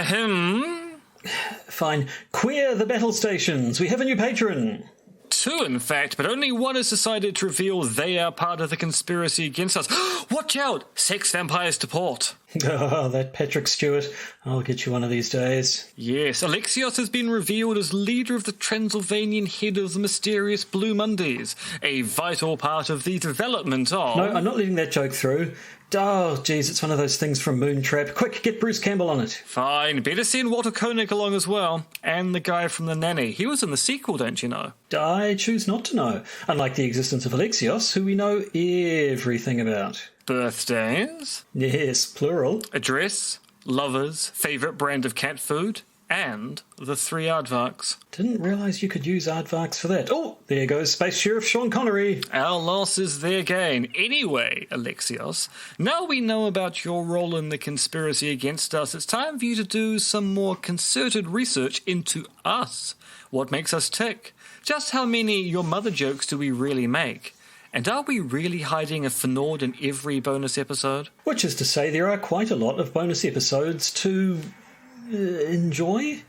Ahem. Fine. Queer the battle stations. We have a new patron. 2, in fact, but only one has decided to reveal they are part of the conspiracy against us. Watch out! Sex vampires to port. Oh, that Patrick Stewart. I'll get you one of these days. Yes, Alexios has been revealed as leader of the Transylvanian head of the mysterious Blue Mondays, a vital part of the development of... No, I'm not letting that joke through. Oh, geez, it's one of those things from Moontrap. Quick, get Bruce Campbell on it. Fine, better send Walter Koenig along as well. And the guy from The Nanny. He was in the sequel, don't you know? I choose not to know, unlike the existence of Alexios, who we know everything about. Birthdays? Yes, plural. Address? Lovers? Favourite brand of cat food? And the 3 aardvarks. Didn't realise you could use aardvarks for that. Oh, there goes Space Sheriff Sean Connery. Our loss is their gain. Anyway, Alexios, now we know about your role in the conspiracy against us, it's time for you to do some more concerted research into us. What makes us tick? Just how many your mother jokes do we really make? And are we really hiding a Fnord in every bonus episode? Which is to say, there are quite a lot of bonus episodes to enjoy.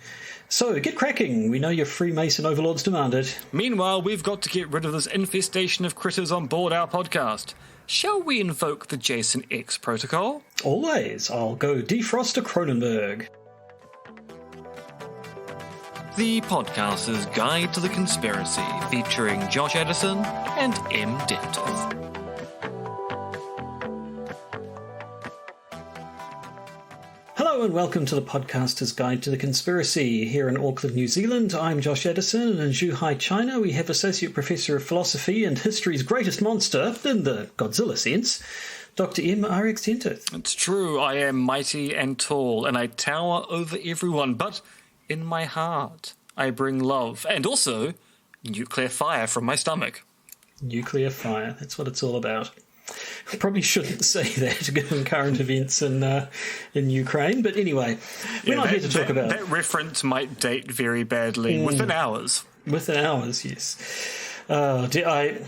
So, get cracking. We know your Freemason overlords demand it. Meanwhile, we've got to get rid of this infestation of critters on board our podcast. Shall we invoke the Jason X protocol? Always. I'll go defrost a Cronenberg. The Podcaster's Guide to the Conspiracy, featuring Josh Edison and M. Dentov. Hello and welcome to the Podcaster's Guide to the Conspiracy. Here in Auckland, New Zealand, I'm Josh Edison, and in Zhuhai, China, we have Associate Professor of Philosophy and History's Greatest Monster, in the Godzilla sense, Dr. M. R.X. Dentith. It's true, I am mighty and tall, and I tower over everyone, but in my heart I bring love, and also nuclear fire from my stomach. Nuclear fire, that's what it's all about. I probably shouldn't say that given current events in Ukraine, but anyway, we're not here to talk about... That reference might date very badly, within hours. Within hours, yes. I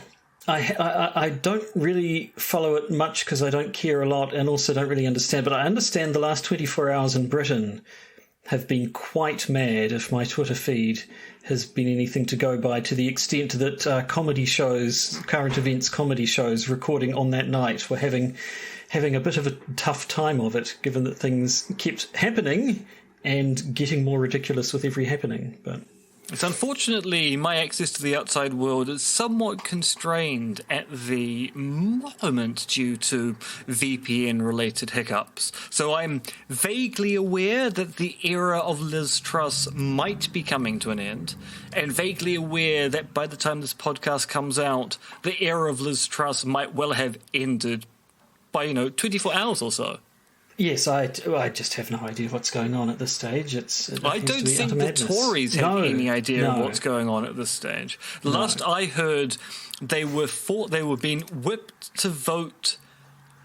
don't really follow it much because I don't care a lot and also don't really understand, but I understand the last 24 hours in Britain have been quite mad, if my Twitter feed has been anything to go by, to the extent that comedy shows, current events comedy shows recording on that night were having a bit of a tough time of it, given that things kept happening and getting more ridiculous with every happening. But it's unfortunately my access to the outside world is somewhat constrained at the moment due to VPN-related hiccups. So I'm vaguely aware that the era of Liz Truss might be coming to an end, and vaguely aware that by the time this podcast comes out, the era of Liz Truss might well have ended by, 24 hours or so. Yes, I just have no idea what's going on at this stage. I don't think the Tories have any idea of what's going on at this stage. Last I heard, they were being whipped to vote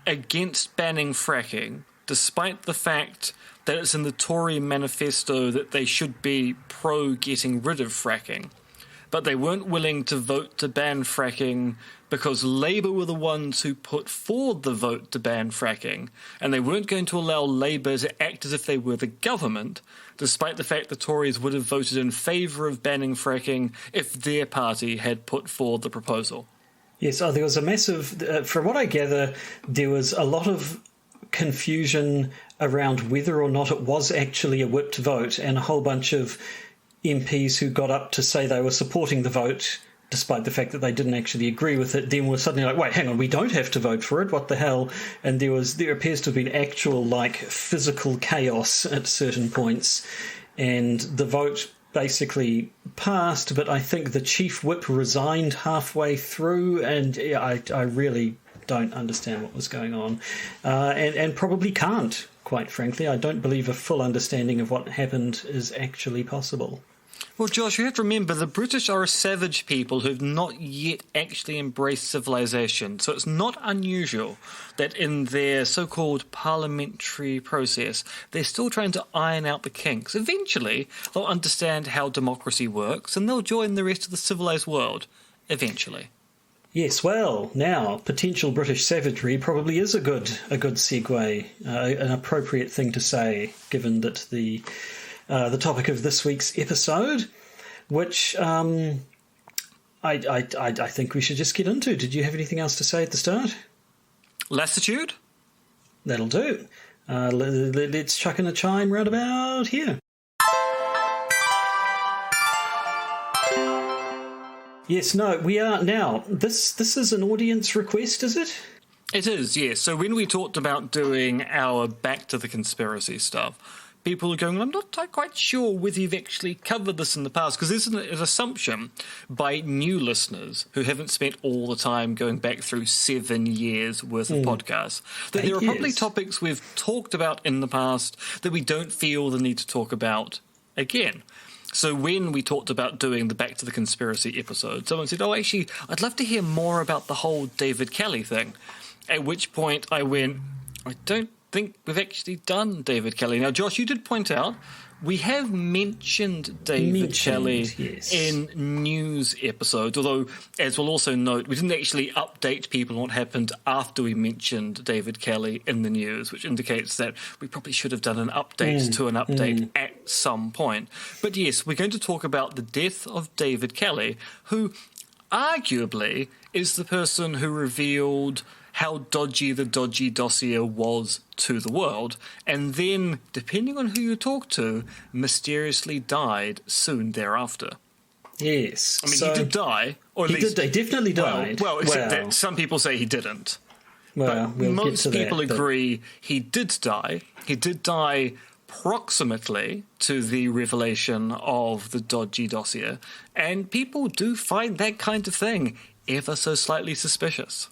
against banning fracking, despite the fact that it's in the Tory manifesto that they should be pro getting rid of fracking. But they weren't willing to vote to ban fracking because Labour were the ones who put forward the vote to ban fracking, and they weren't going to allow Labour to act as if they were the government, despite the fact the Tories would have voted in favour of banning fracking if their party had put forward the proposal. Yes, there was a massive... from what I gather, there was a lot of confusion around whether or not it was actually a whipped vote, and a whole bunch of MPs who got up to say they were supporting the vote, despite the fact that they didn't actually agree with it, then were suddenly like, wait, hang on, we don't have to vote for it, what the hell? And there appears to have been actual, physical chaos at certain points, and the vote basically passed, but I think the chief whip resigned halfway through, and I really don't understand what was going on, and probably can't, quite frankly. I don't believe a full understanding of what happened is actually possible. Well, Josh, you have to remember the British are a savage people who've not yet actually embraced civilization, so it's not unusual that in their so-called parliamentary process, they're still trying to iron out the kinks. Eventually, they'll understand how democracy works, and they'll join the rest of the civilized world. Eventually. Yes, well, now potential British savagery probably is a good segue, an appropriate thing to say, given that the topic of this week's episode, which I think we should just get into. Did you have anything else to say at the start? Lassitude? That'll do. Let's chuck in a chime round about here. Yes, no, we are now. This is an audience request, is it? It is, yes. So when we talked about doing our Back to the Conspiracy stuff, people are going, I'm not quite sure whether you've actually covered this in the past, because there's an assumption by new listeners who haven't spent all the time going back through 7 years worth of podcasts, that there are probably topics we've talked about in the past that we don't feel the need to talk about again. So when we talked about doing the Back to the Conspiracy episode, someone said, oh, actually, I'd love to hear more about the whole David Kelly thing. At which point I went, I don't think we've actually done David Kelly. Now, Josh, you did point out we have mentioned David Kelly in news episodes, although, as we'll also note, we didn't actually update people on what happened after we mentioned David Kelly in the news, which indicates that we probably should have done an update to an update at some point. But yes, we're going to talk about the death of David Kelly, who arguably is the person who revealed how dodgy the dodgy dossier was to the world, and then, depending on who you talk to, mysteriously died soon thereafter. Yes. I mean, he did die, or at least... He definitely died. Well, except that some people say he didn't. Well, but most people agree he did die. He did die proximately to the revelation of the dodgy dossier, and people do find that kind of thing ever so slightly suspicious.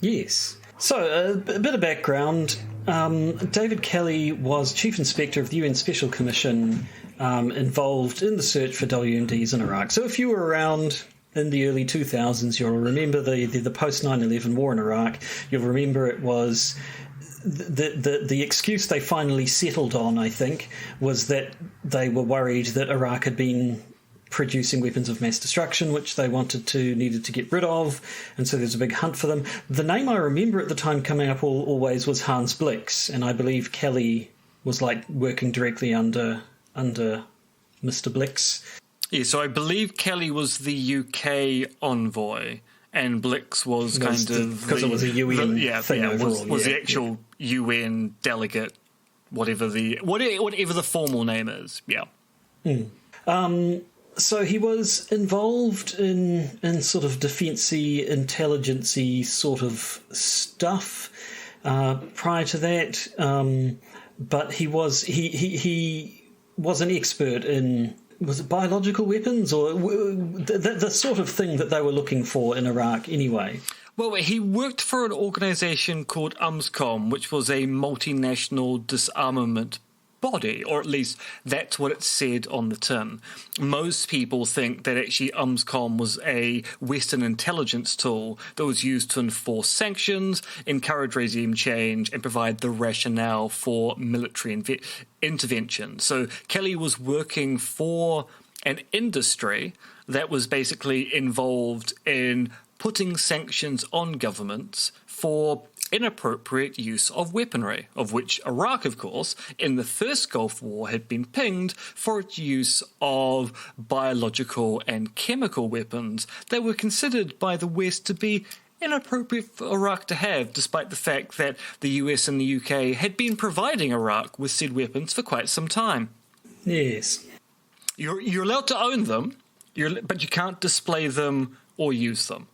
Yes. So, a bit of background. David Kelly was Chief Inspector of the UN Special Commission involved in the search for WMDs in Iraq. So if you were around in the early 2000s, you'll remember the post-9/11 war in Iraq. You'll remember it was... The excuse they finally settled on, I think, was that they were worried that Iraq had been producing weapons of mass destruction, which they needed to get rid of, and so there's a big hunt for them. The name I remember at the time coming up always was Hans Blix, and I believe Kelly was working directly under Mr. Blix. Yeah, so I believe Kelly was the UK envoy, and Blix was because it was a UN thing overall. Was the actual UN delegate, whatever the formal name is. Yeah. So he was involved in sort of defence-y, intelligence-y sort of stuff prior to that, but he was an expert in, was it biological weapons, or the sort of thing that they were looking for in Iraq anyway? Well, he worked for an organisation called UMSCOM, which was a multinational disarmament body, or at least that's what it said on the tin. Most people think that actually UMSCOM was a Western intelligence tool that was used to enforce sanctions, encourage regime change, and provide the rationale for military intervention. So Kelly was working for an industry that was basically involved in putting sanctions on governments for inappropriate use of weaponry, of which Iraq, of course, in the first Gulf War had been pinged for its use of biological and chemical weapons that were considered by the West to be inappropriate for Iraq to have, despite the fact that the US and the UK had been providing Iraq with said weapons for quite some time. Yes. You're allowed to own them, but you can't display them or use them.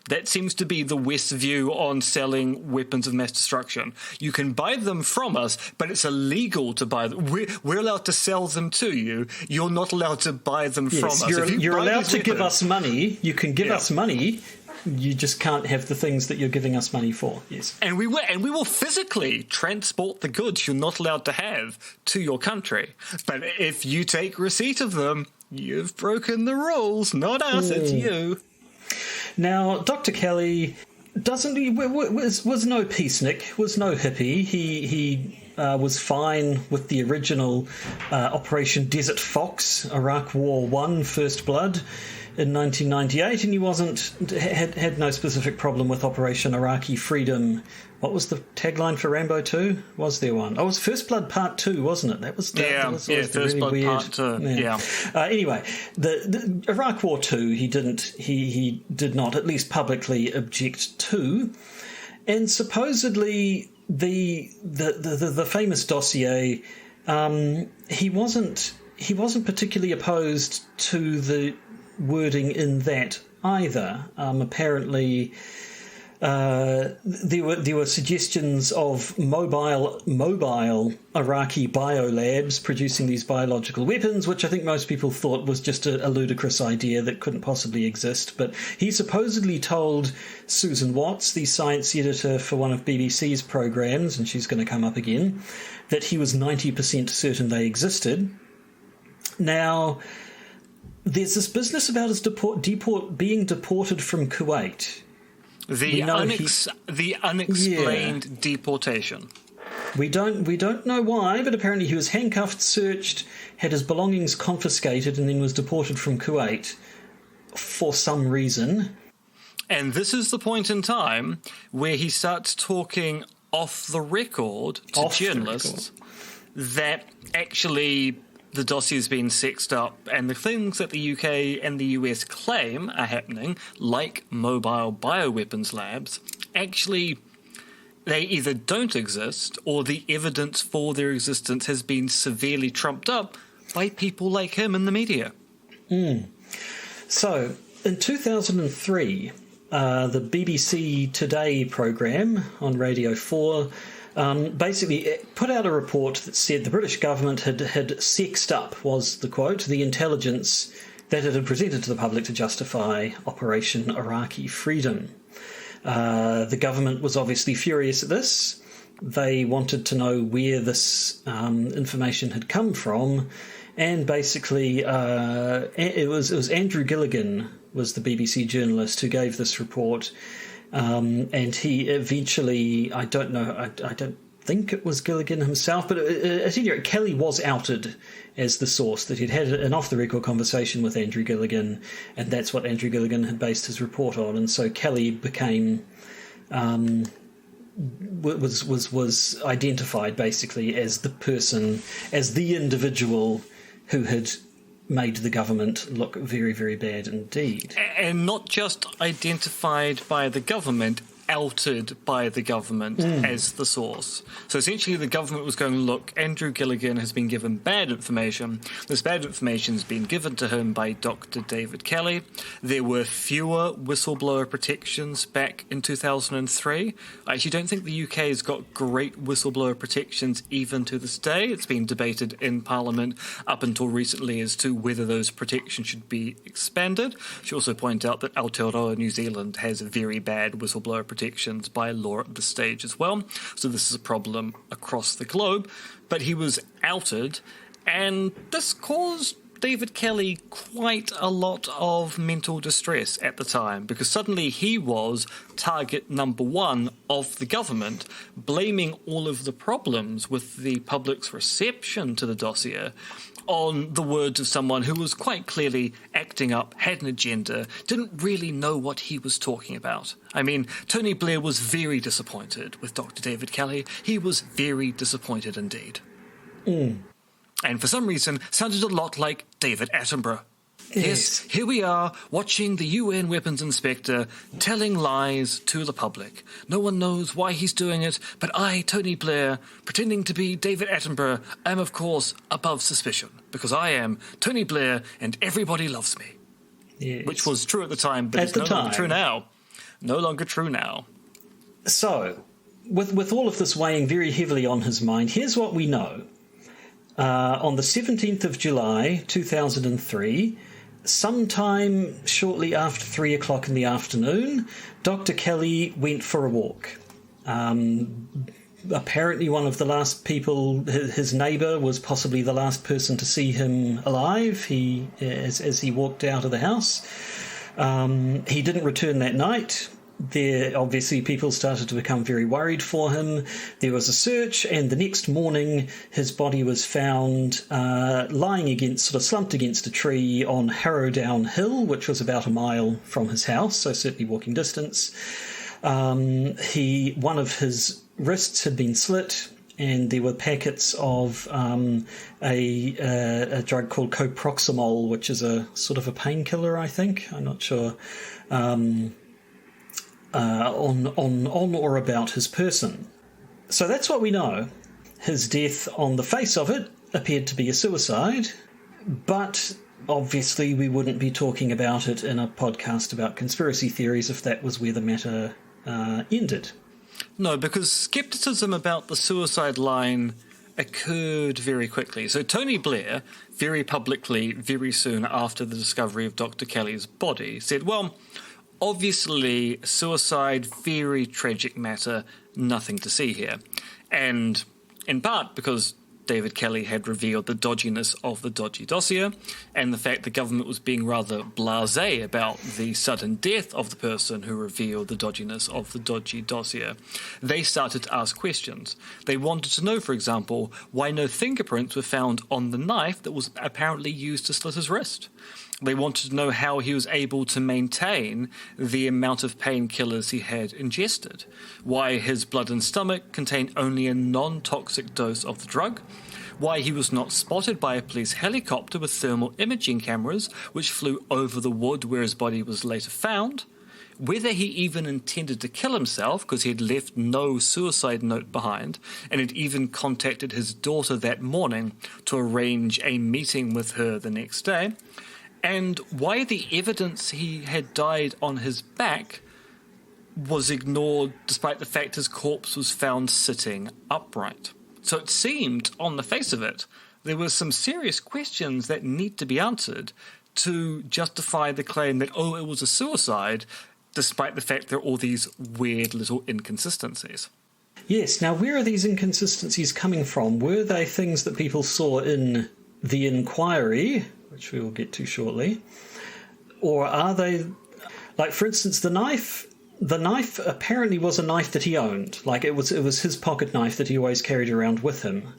That seems to be the West's view on selling weapons of mass destruction. You can buy them from us, but it's illegal to buy them. We're allowed to sell them to you. You're not allowed to buy them from us. You're allowed to give us money. You can give us money. You just can't have the things that you're giving us money for. Yes. And we will physically transport the goods you're not allowed to have to your country. But if you take receipt of them, you've broken the rules. Not us, it's you. Now, Dr. Kelly was no peacenik, was no hippie. He was fine with the original Operation Desert Fox, Iraq War I, First Blood. in 1998, and he had no specific problem with Operation Iraqi Freedom. What was the tagline for Rambo 2? Was there one? Oh, it was First Blood Part 2, wasn't it? That was First really Blood weird. Part 2. Yeah. Anyway, the Iraq War 2, he did not, at least publicly, object to, and supposedly the famous dossier, he wasn't particularly opposed to the wording in that either. Apparently, there were suggestions of mobile Iraqi biolabs producing these biological weapons, which I think most people thought was just a ludicrous idea that couldn't possibly exist. But he supposedly told Susan Watts, the science editor for one of BBC's programs, and she's going to come up again, that he was 90% certain they existed. Now, there's this business about his being deported from Kuwait. The unexplained deportation. We don't know why, but apparently he was handcuffed, searched, had his belongings confiscated, and then was deported from Kuwait for some reason. And this is the point in time where he starts talking off the record to journalists that actually the dossier's been sexed up, and the things that the UK and the US claim are happening, like mobile bioweapons labs, actually they either don't exist or the evidence for their existence has been severely trumped up by people like him in the media. So, in 2003, the BBC Today programme on Radio 4 basically put out a report that said the British government had sexed up, was the quote, the intelligence that it had presented to the public to justify Operation Iraqi Freedom. The government was obviously furious at this. They wanted to know where this information had come from, and basically it was Andrew Gilligan was the BBC journalist who gave this report. And he eventually, I don't think it was Gilligan himself, but at any rate, Kelly was outed as the source, that he'd had an off-the-record conversation with Andrew Gilligan, and that's what Andrew Gilligan had based his report on. And so Kelly became, was identified basically as the person, as the individual who had made the government look very, very bad indeed. And not just identified by the government, outed by the government as the source. So essentially the government was going, look, Andrew Gilligan has been given bad information. This bad information has been given to him by Dr. David Kelly. There were fewer whistleblower protections back in 2003. I actually don't think the UK has got great whistleblower protections even to this day. It's been debated in Parliament up until recently as to whether those protections should be expanded. She also pointed out that Aotearoa, New Zealand, has very bad whistleblower protections by law at this stage as well. So this is a problem across the globe. But he was outed, and this caused David Kelly quite a lot of mental distress at the time, because suddenly he was target number one of the government, blaming all of the problems with the public's reception to the dossier on the words of someone who was quite clearly acting up, had an agenda, didn't really know what he was talking about. I mean, Tony Blair was very disappointed with Dr. David Kelly. He was very disappointed indeed. And for some reason, sounded a lot like David Attenborough. Yes, here we are, watching the UN weapons inspector telling lies to the public. No one knows why he's doing it, but I, Tony Blair, pretending to be David Attenborough, am of course above suspicion, because I am Tony Blair and everybody loves me. Yes. Which was true at the time, but it's no longer true now. No longer true now. So, with all of this weighing very heavily on his mind, here's what we know. On the 17th of July, 2003, sometime shortly after 3 o'clock in the afternoon, Dr. Kelly went for a walk. Apparently one of the last people, his neighbour, was possibly the last person to see him alive as he walked out of the house. He didn't return that night. there, obviously, people started to become very worried for him. There was a search, and the next morning, his body was found lying slumped against a tree on Harrowdown Hill, which was about a mile from his house, so certainly walking distance. One of his wrists had been slit, and there were packets of a drug called coproximol, which is a sort of a painkiller, I think. I'm not sure. On or about his person. So that's what we know. His death, on the face of it, appeared to be a suicide, but obviously we wouldn't be talking about it in a podcast about conspiracy theories if that was where the matter ended. No, because skepticism about the suicide line occurred very quickly. So Tony Blair, very publicly, very soon after the discovery of Dr. Kelly's body, said, well, obviously, suicide, very tragic matter, nothing to see here. And in part because David Kelly had revealed the dodginess of the dodgy dossier and the fact the government was being rather blasé about the sudden death of the person who revealed the dodginess of the dodgy dossier. They started to ask questions. They wanted to know, for example, why no fingerprints were found on the knife that was apparently used to slit his wrist. They wanted to know how he was able to maintain the amount of painkillers he had ingested, why his blood and stomach contained only a non-toxic dose of the drug, why he was not spotted by a police helicopter with thermal imaging cameras which flew over the wood where his body was later found, whether he even intended to kill himself because he had left no suicide note behind and had even contacted his daughter that morning to arrange a meeting with her the next day, and why the evidence he had died on his back was ignored despite the fact his corpse was found sitting upright. So it seemed, on the face of it, there were some serious questions that need to be answered to justify the claim that, oh, it was a suicide, despite the fact there are all these weird little inconsistencies. Yes, now where are these inconsistencies coming from? Were they things that people saw in the inquiry, which we will get to shortly, or are they, like, for instance, the knife apparently was a knife that he owned. Like, it was his pocket knife that he always carried around with him.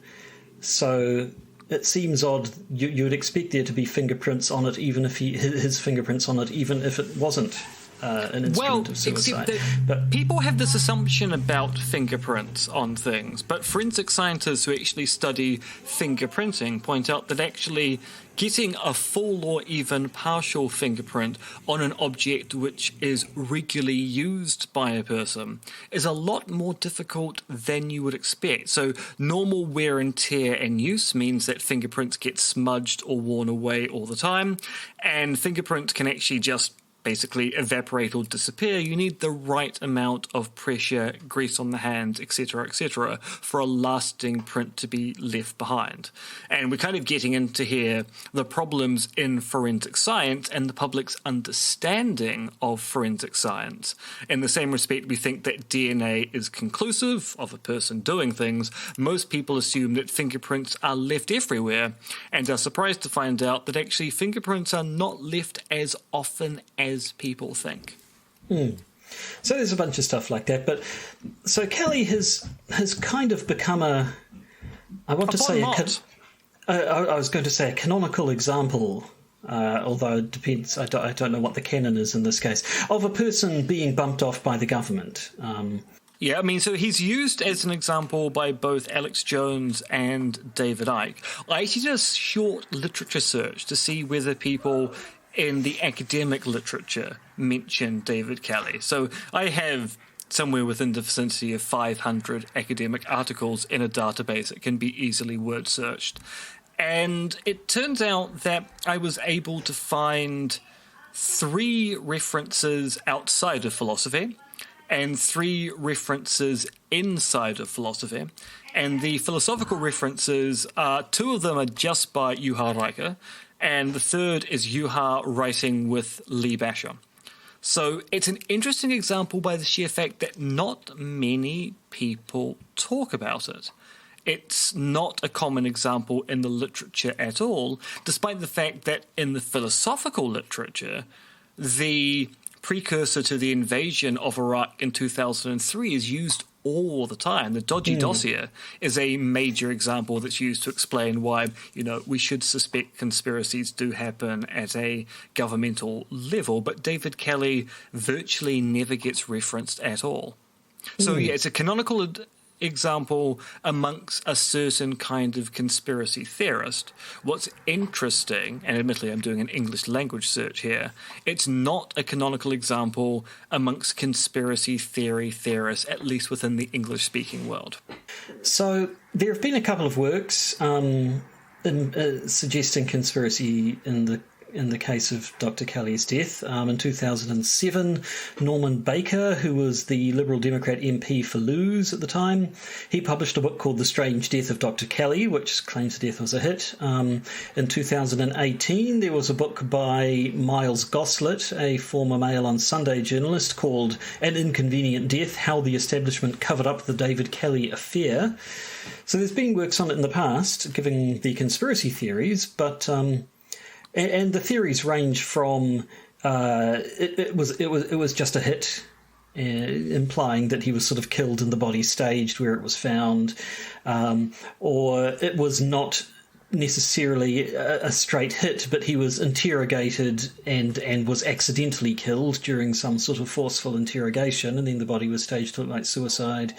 So it seems odd. You would expect there to be fingerprints on it, even if his fingerprints on it, even if it wasn't an instrument of suicide. But people have this assumption about fingerprints on things, but forensic scientists who actually study fingerprinting point out that actually getting a full or even partial fingerprint on an object which is regularly used by a person is a lot more difficult than you would expect. So normal wear and tear and use means that fingerprints get smudged or worn away all the time, and fingerprints can actually just basically evaporate or disappear. You need the right amount of pressure, grease on the hands, etc., for a lasting print to be left behind. And we're kind of getting into here the problems in forensic science and the public's understanding of forensic science. In the same respect, we think that DNA is conclusive of a person doing things. Most people assume that fingerprints are left everywhere and are surprised to find out that actually fingerprints are not left as often as people think. So there's a bunch of stuff like that. But so Kelly has kind of become I was going to say a canonical example, although it depends. I don't know what the canon is in this case, of a person being bumped off by the government. Yeah, I mean, so he's used as an example by both Alex Jones and David Icke. I actually did a short literature search to see whether people in the academic literature mention David Kelly. So I have somewhere within the vicinity of 500 academic articles in a database that can be easily word searched. And it turns out that I was able to find 3 references outside of philosophy and 3 references inside of philosophy. And the philosophical references, 2 of them are just by Juha Räikä, and the third is Juha writing with Lee Basher. So it's an interesting example by the sheer fact that not many people talk about it. It's not a common example in the literature at all, despite the fact that in the philosophical literature, the precursor to the invasion of Iraq in 2003 is used all the time. The dodgy dossier is a major example that's used to explain why, we should suspect conspiracies do happen at a governmental level, but David Kelly virtually never gets referenced at all. So, it's a canonical example amongst a certain kind of conspiracy theorist. What's interesting, and admittedly I'm doing an English language search here, it's not a canonical example amongst conspiracy theory theorists, at least within the English-speaking world. So there have been a couple of works suggesting conspiracy in the case of Dr. Kelly's death. In 2007, Norman Baker, who was the Liberal Democrat MP for Lewes at the time, he published a book called The Strange Death of Dr. Kelly, which claims the death was a hit. In 2018, there was a book by Miles Goslett, a former Mail on Sunday journalist, called An Inconvenient Death, How the Establishment Covered Up the David Kelly Affair. So there's been works on it in the past, giving the conspiracy theories, but... And the theories range from it was just a hit, implying that he was sort of killed and the body staged where it was found, or it was not necessarily a straight hit, but he was interrogated and was accidentally killed during some sort of forceful interrogation, and then the body was staged to look like suicide.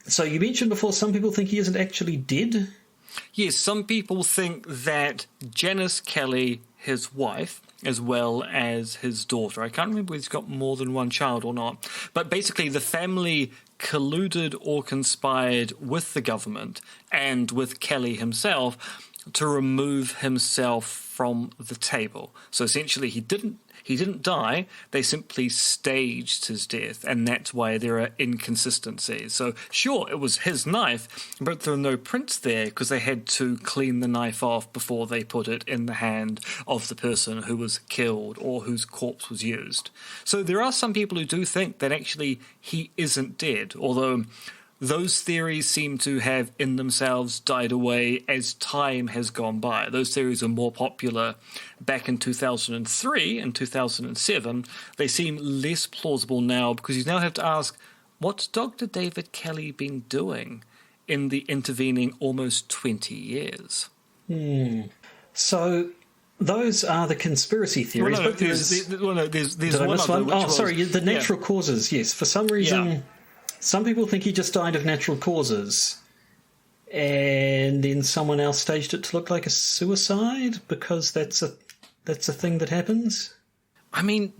So you mentioned before some people think he isn't actually dead. Yes, some people think that Janice Kelly, his wife, as well as his daughter, I can't remember if he's got more than one child or not, but basically the family colluded or conspired with the government and with Kelly himself to remove himself from the table. So essentially he didn't die, they simply staged his death, and that's why there are inconsistencies. So sure, it was his knife, but there are no prints there because they had to clean the knife off before they put it in the hand of the person who was killed or whose corpse was used. So there are some people who do think that actually he isn't dead, although those theories seem to have in themselves died away as time has gone by. Those theories are more popular back in 2003 and 2007. They seem less plausible now because you now have to ask, what's Dr. David Kelly been doing in the intervening almost 20 years? So those are the conspiracy theories. Well, no, there's one other. The natural causes, yes. For some reason... Yeah. Some people think he just died of natural causes, and then someone else staged it to look like a suicide because that's a thing that happens. I mean,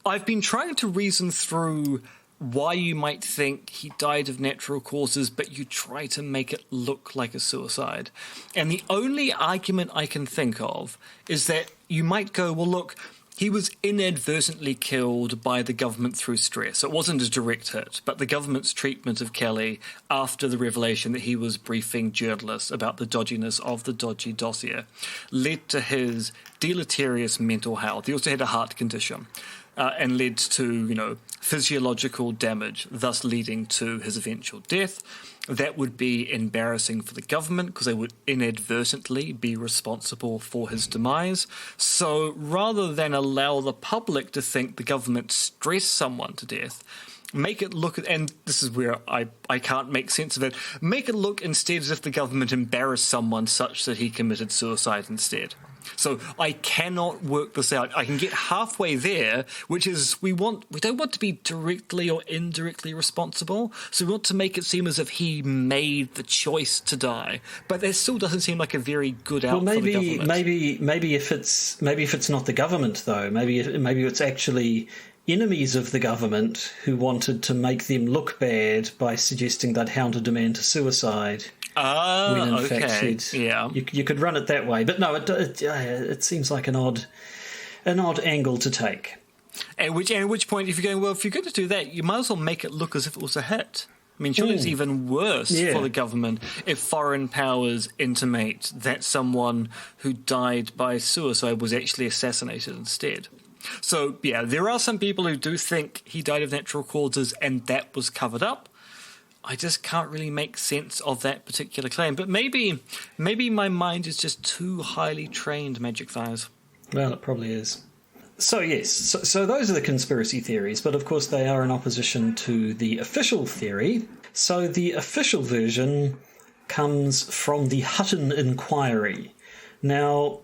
I've been trying to reason through why you might think he died of natural causes, but you try to make it look like a suicide. And the only argument I can think of is that you might go, well, look, he was inadvertently killed by the government through stress. It wasn't a direct hit, but the government's treatment of Kelly after the revelation that he was briefing journalists about the dodginess of the dodgy dossier led to his deleterious mental health. He also had a heart condition and led to, physiological damage, thus leading to his eventual death. That would be embarrassing for the government because they would inadvertently be responsible for his demise. So rather than allow the public to think the government stressed someone to death, make it look, and this is where I can't make sense of it, make it look instead as if the government embarrassed someone such that he committed suicide instead. So I cannot work this out. I can get halfway there, which is we don't want to be directly or indirectly responsible. So we want to make it seem as if he made the choice to die. But that still doesn't seem like a very good out for the government. Maybe if it's not the government though, maybe it's actually enemies of the government who wanted to make them look bad by suggesting they'd hounded a man to suicide. When in fact you could run it that way, but no, it seems like an odd angle to take. At which point, if you're going to do that, you might as well make it look as if it was a hit. I mean, surely it's even worse for the government if foreign powers intimate that someone who died by suicide was actually assassinated instead. So, there are some people who do think he died of natural causes and that was covered up. I just can't really make sense of that particular claim. But maybe my mind is just too highly trained, Magic Thighs. Well, it probably is. So yes, so those are the conspiracy theories, but of course they are in opposition to the official theory. So the official version comes from the Hutton Inquiry. Now,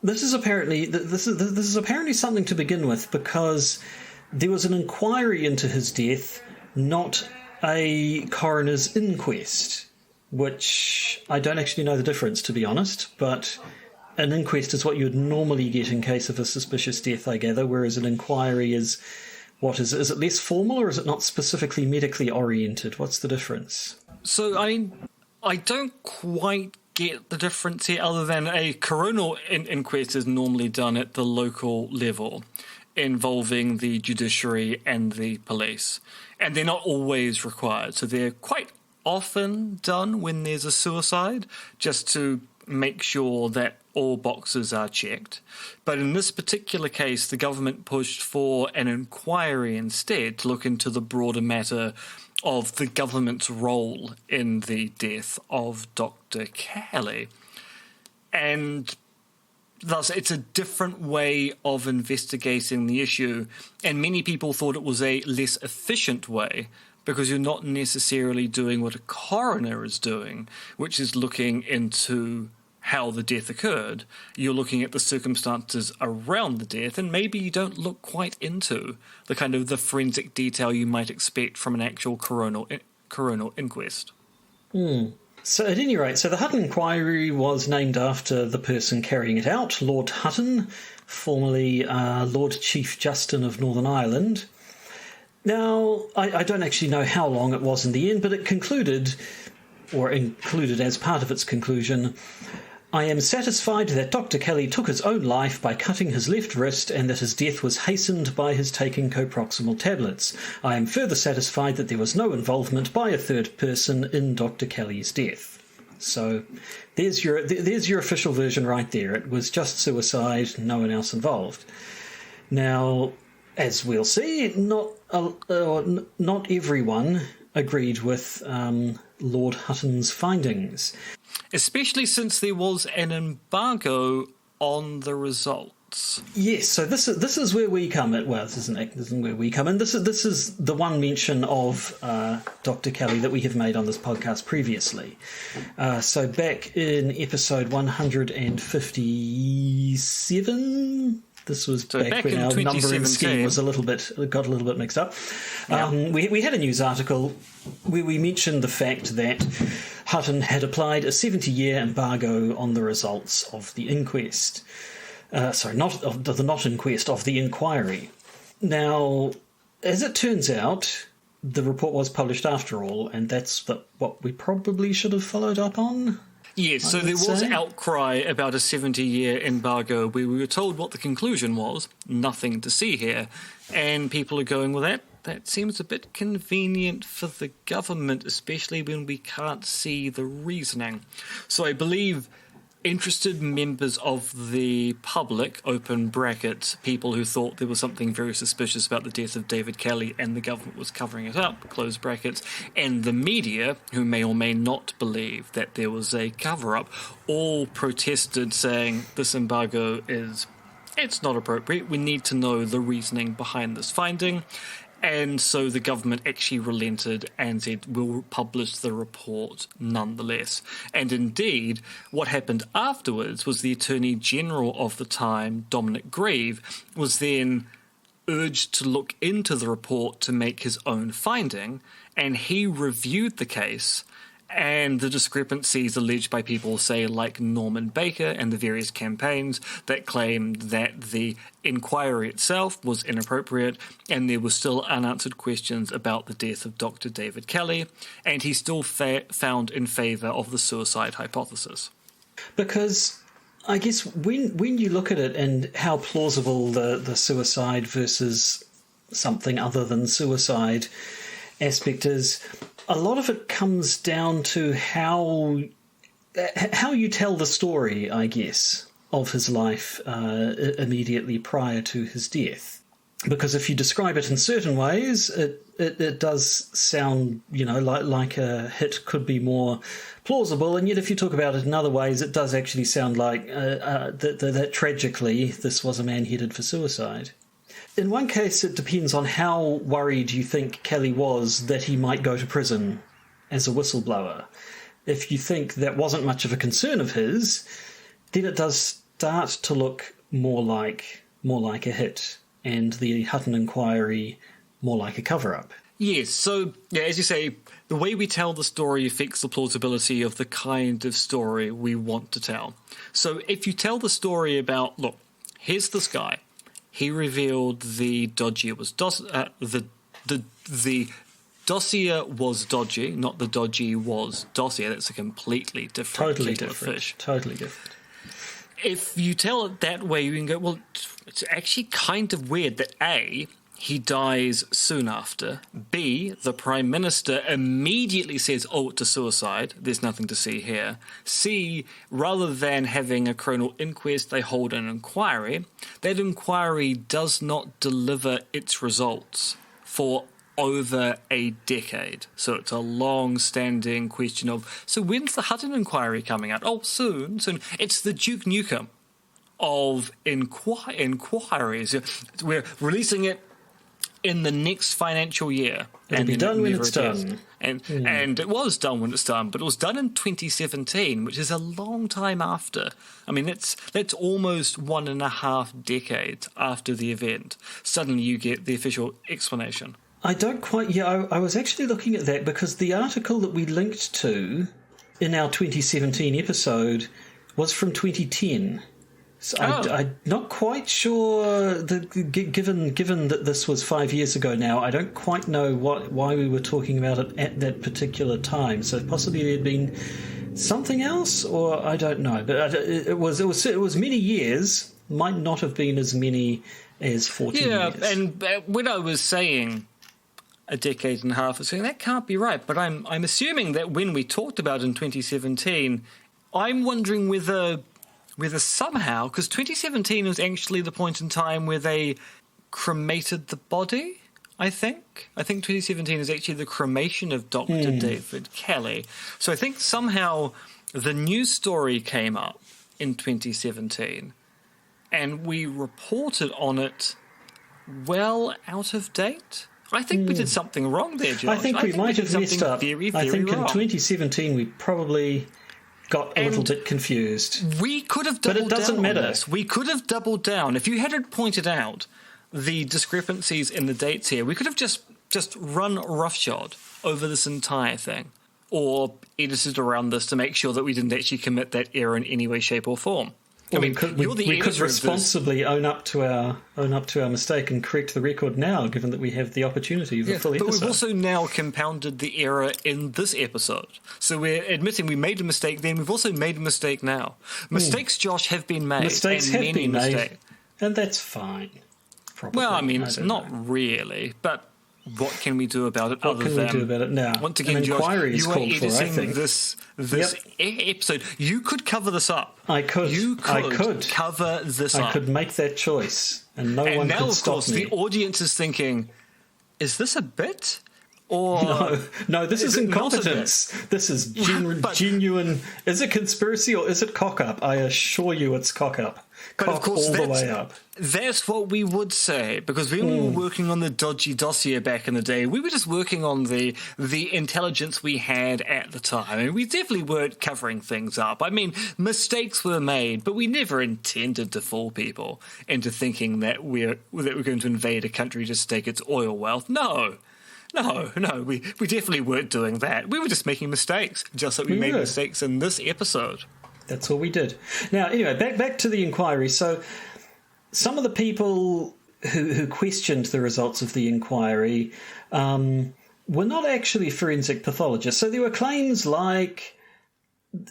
this is apparently something to begin with, because there was an inquiry into his death, not a coroner's inquest, which I don't actually know the difference, to be honest, but an inquest is what you would normally get in case of a suspicious death, I gather, whereas an inquiry is, is it less formal, or is it not specifically medically oriented? What's the difference? So, I don't quite get the difference here, other than a coroner inquest is normally done at the local level, involving the judiciary and the police. And they're not always required, so they're quite often done when there's a suicide, just to make sure that all boxes are checked. But in this particular case, the government pushed for an inquiry instead to look into the broader matter of the government's role in the death of Dr. Kelly. And thus, it's a different way of investigating the issue, and many people thought it was a less efficient way, because you're not necessarily doing what a coroner is doing, which is looking into how the death occurred. You're looking at the circumstances around the death, and maybe you don't look quite into the kind of the forensic detail you might expect from an actual coronal inquest. So at any rate, so the Hutton Inquiry was named after the person carrying it out, Lord Hutton, formerly Lord Chief Justice of Northern Ireland. Now, I don't actually know how long it was in the end, but it concluded, or included as part of its conclusion, I am satisfied that Dr. Kelly took his own life by cutting his left wrist, and that his death was hastened by his taking coproximal tablets. I am further satisfied that there was no involvement by a third person in Dr. Kelly's death. So there's your official version right there. It was just suicide, no one else involved. Now, as we'll see, not everyone agreed with Lord Hutton's findings. Especially since there was an embargo on the results. Yes, so this is where we come in. Well, this isn't where we come in. This is the one mention of Dr. Kelly that we have made on this podcast previously. So back in episode 157... This was back when our numbering scheme was got a little bit mixed up. Yeah. We had a news article where we mentioned the fact that Hutton had applied a 70-year embargo on the results of the inquest. Of the inquiry. Now, as it turns out, the report was published after all, and that's what we probably should have followed up on. Yes, so there was outcry about a 70-year embargo where we were told what the conclusion was, nothing to see here, and people are going, well, that seems a bit convenient for the government, especially when we can't see the reasoning. So I believe interested members of the public, open brackets, people who thought there was something very suspicious about the death of David Kelly and the government was covering it up, close brackets, and the media, who may or may not believe that there was a cover-up, all protested saying this embargo it's not appropriate. We need to know the reasoning behind this finding. And so the government actually relented and said, we'll publish the report nonetheless. And indeed, what happened afterwards was the Attorney General of the time, Dominic Grieve, was then urged to look into the report to make his own finding, and he reviewed the case, and the discrepancies alleged by people, say, like Norman Baker and the various campaigns that claimed that the inquiry itself was inappropriate and there were still unanswered questions about the death of Dr. David Kelly, and he still found in favour of the suicide hypothesis. Because I guess when you look at it and how plausible the suicide versus something other than suicide aspect is, a lot of it comes down to how you tell the story, I guess, of his life immediately prior to his death. because if you describe it in certain ways, it does sound, like a hit could be more plausible, and yet if you talk about it in other ways, it does actually sound like that tragically this was a man headed for suicide. In one case, it depends on how worried you think Kelly was that he might go to prison as a whistleblower. If you think that wasn't much of a concern of his, then it does start to look more like a hit, and the Hutton inquiry more like a cover-up. Yes, so, as you say, the way we tell the story affects the plausibility of the kind of story we want to tell. So if you tell the story about, look, here's this guy. He revealed the dossier was the dossier was dodgy, not the dodgy was dossier. That's a completely different kettle of fish. Totally different. If you tell it that way, you can go, well, it's actually kind of weird that A, he dies soon after. B, the Prime Minister immediately says, oh, it's a suicide. There's nothing to see here. C, rather than having a coronial inquest, they hold an inquiry. That inquiry does not deliver its results for over a decade. So it's a long-standing question of, so when's the Hutton inquiry coming out? Oh, soon. It's the Duke Nukem of inquiries. We're releasing it in the next financial year. It'll be done when it's done. And it was done when it's done, but it was done in 2017, which is a long time after. I mean, that's almost 1.5 decades after the event. Suddenly you get the official explanation. I don't quite... Yeah, I was actually looking at that because the article that we linked to in our 2017 episode was from 2010. So I'm not quite sure, given that this was 5 years ago now, I don't quite know why we were talking about it at that particular time. So possibly there'd been something else, or I don't know. But it was many years, might not have been as many as 14 years. Yeah, and when I was saying a decade and a half, I was saying that can't be right. But I'm assuming that when we talked about it in 2017, I'm wondering whether somehow, because 2017 was actually the point in time where they cremated the body, I think. I think 2017 is actually the cremation of Dr. David Kelly. So I think somehow the news story came up in 2017 and we reported on it well out of date. I think we did something wrong there, Josh. I think we might have messed up. Very, I think wrong. In 2017 we probably got a little bit confused. We could have doubled down on this. We could have doubled down. If you hadn't pointed out the discrepancies in the dates here, we could have just run roughshod over this entire thing, or edited around this to make sure that we didn't actually commit that error in any way, shape, or form. Well, we could responsibly own up to our mistake and correct the record now, given that we have the opportunity of a full episode. But we've also now compounded the error in this episode. So we're admitting we made a mistake then, we've also made a mistake now. Mistakes, Josh, have been made. Mistakes have been made, and that's fine. Probably. Well, I mean, it's not really, but what can we do about it? What can we do about it now? Once again, an inquiry Josh, is called for, I think. This episode. You could cover this up. I could. I could cover this up. I could make that choice, and no one could stop me. Now, of course, the audience is thinking, is this a bit? Or no, this is incompetence. This is genuine. Is it conspiracy or is it cock-up? I assure you it's cock-up. Cock all the way up. That's what we would say, because when we were working on the dodgy dossier back in the day, we were just working on the intelligence we had at the time, and we definitely weren't covering things up. I mean, mistakes were made, but we never intended to fool people into thinking that we're going to invade a country just to take its oil wealth. No, we definitely weren't doing that. We were just making mistakes, just like we made mistakes in this episode. That's all we did. Now, anyway, back to the inquiry. So some of the people who questioned the results of the inquiry were not actually forensic pathologists. So there were claims like